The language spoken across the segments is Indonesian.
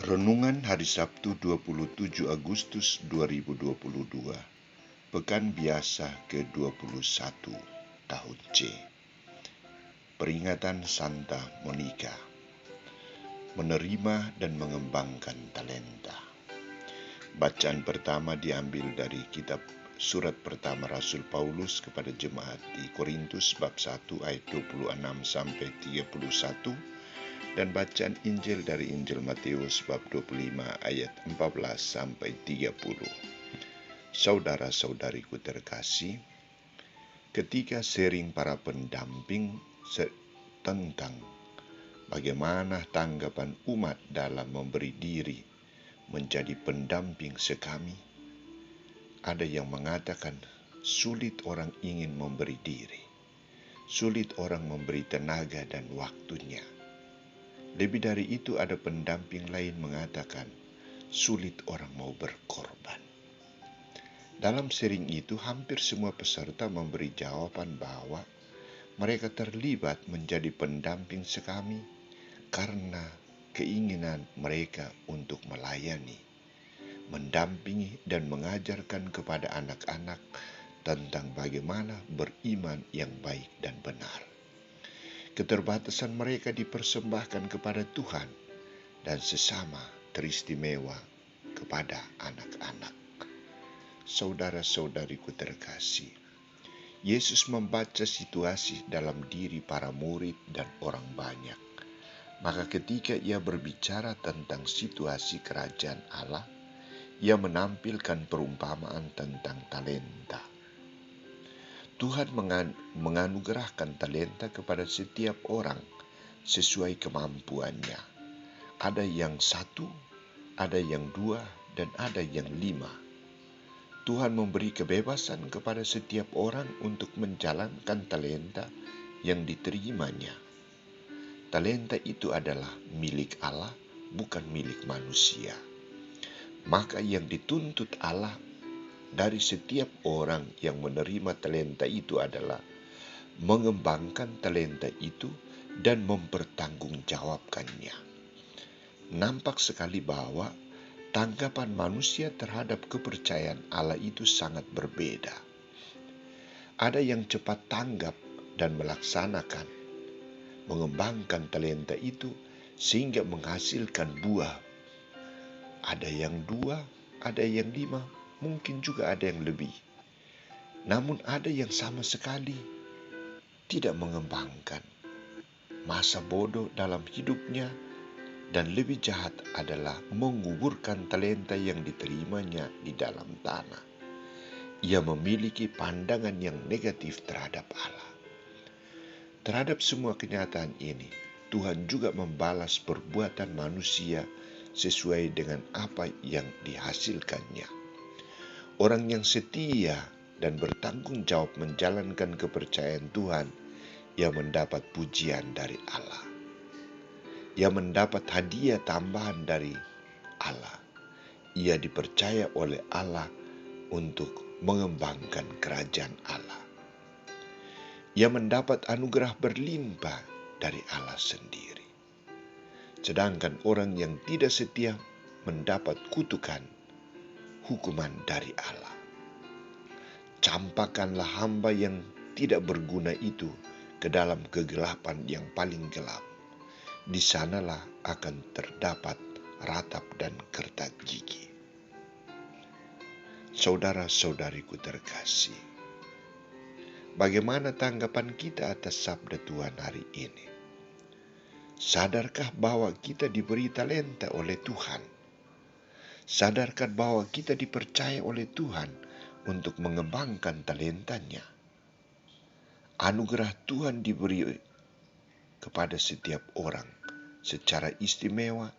Renungan Hari Sabtu 27 Agustus 2022, Pekan Biasa ke-21 Tahun C. Peringatan Santa Monika, menerima dan mengembangkan talenta. Bacaan pertama diambil dari kitab surat pertama Rasul Paulus kepada jemaat di Korintus bab 1 ayat 26 sampai 31, dan bacaan Injil dari Injil Matius bab 25 ayat 14 sampai 30. Saudara-saudariku terkasih, ketika sharing para pendamping tentang bagaimana tanggapan umat dalam memberi diri menjadi pendamping sekami, ada yang mengatakan sulit orang ingin memberi diri, sulit orang memberi tenaga dan waktunya. Lebih dari itu, ada pendamping lain mengatakan sulit orang mau berkorban. Dalam sharing itu, hampir semua peserta memberi jawaban bahwa mereka terlibat menjadi pendamping sekami karena keinginan mereka untuk melayani, mendampingi dan mengajarkan kepada anak-anak tentang bagaimana beriman yang baik dan benar. Keterbatasan mereka dipersembahkan kepada Tuhan dan sesama teristimewa kepada anak-anak. Saudara-saudariku terkasih, Yesus membaca situasi dalam diri para murid dan orang banyak. Maka ketika ia berbicara tentang situasi kerajaan Allah, ia menampilkan perumpamaan tentang talenta. Tuhan menganugerahkan talenta kepada setiap orang sesuai kemampuannya. Ada yang 1, ada yang 2, dan ada yang 5. Tuhan memberi kebebasan kepada setiap orang untuk menjalankan talenta yang diterimanya. Talenta itu adalah milik Allah, bukan milik manusia. Maka yang dituntut Allah dari setiap orang yang menerima talenta itu adalah mengembangkan talenta itu dan mempertanggungjawabkannya. Nampak sekali bahwa tanggapan manusia terhadap kepercayaan Allah itu sangat berbeda. Ada yang cepat tanggap dan melaksanakan, mengembangkan talenta itu sehingga menghasilkan buah. Ada yang 2, ada yang 5, mungkin juga ada yang lebih. Namun ada yang sama sekali tidak mengembangkan. Masa bodoh dalam hidupnya, dan lebih jahat adalah menguburkan talenta yang diterimanya di dalam tanah. Ia memiliki pandangan yang negatif terhadap Allah. Terhadap semua kenyataan ini, Tuhan juga membalas perbuatan manusia sesuai dengan apa yang dihasilkannya. Orang yang setia dan bertanggung jawab menjalankan kepercayaan Tuhan, ia mendapat pujian dari Allah. Ia mendapat hadiah tambahan dari Allah. Ia dipercaya oleh Allah untuk mengembangkan kerajaan Allah. Ia mendapat anugerah berlimpah dari Allah sendiri. Sedangkan orang yang tidak setia mendapat kutukan, hukuman dari Allah. Campakkanlah hamba yang tidak berguna itu ke dalam kegelapan yang paling gelap. Di sanalah akan terdapat ratap dan kertak gigi. Saudara-saudariku terkasih, bagaimana tanggapan kita atas sabda Tuhan hari ini? Sadarkah bahwa kita diberi talenta oleh Tuhan? Sadarkah bahwa kita dipercaya oleh Tuhan untuk mengembangkan talentanya? Anugerah Tuhan diberi kepada setiap orang secara istimewa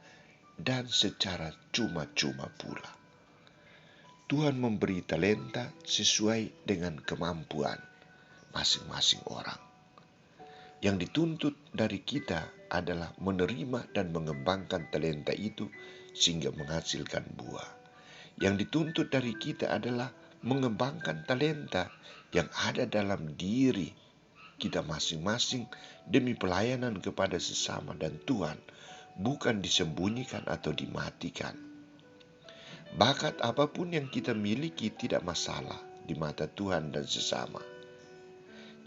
dan secara cuma-cuma pula. Tuhan memberi talenta sesuai dengan kemampuan masing-masing orang. Yang dituntut dari kita adalah menerima dan mengembangkan talenta itu sehingga menghasilkan buah. Yang dituntut dari kita adalah mengembangkan talenta yang ada dalam diri kita masing-masing demi pelayanan kepada sesama dan Tuhan, bukan disembunyikan atau dimatikan. Bakat apapun yang kita miliki tidak masalah di mata Tuhan dan sesama.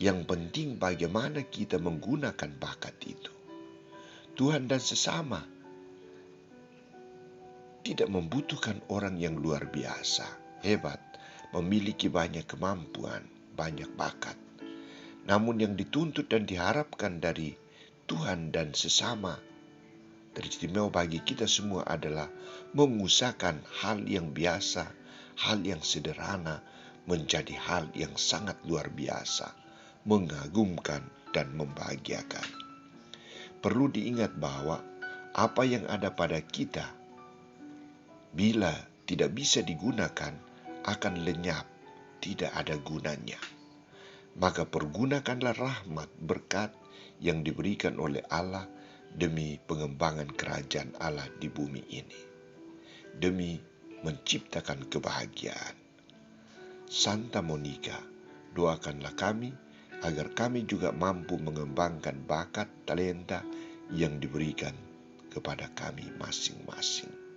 Yang penting bagaimana kita menggunakan bakat itu. Tuhan dan sesama tidak membutuhkan orang yang luar biasa, hebat, memiliki banyak kemampuan, banyak bakat. Namun yang dituntut dan diharapkan dari Tuhan dan sesama teristimewa bagi kita semua adalah mengusahakan hal yang biasa, hal yang sederhana menjadi hal yang sangat luar biasa, mengagumkan dan membahagiakan. Perlu diingat bahwa apa yang ada pada kita bila tidak bisa digunakan akan lenyap, tidak ada gunanya. Maka pergunakanlah rahmat berkat yang diberikan oleh Allah demi pengembangan kerajaan Allah di bumi ini, demi menciptakan kebahagiaan. Santa Monica, doakanlah kami agar kami juga mampu mengembangkan bakat talenta yang diberikan kepada kami masing-masing.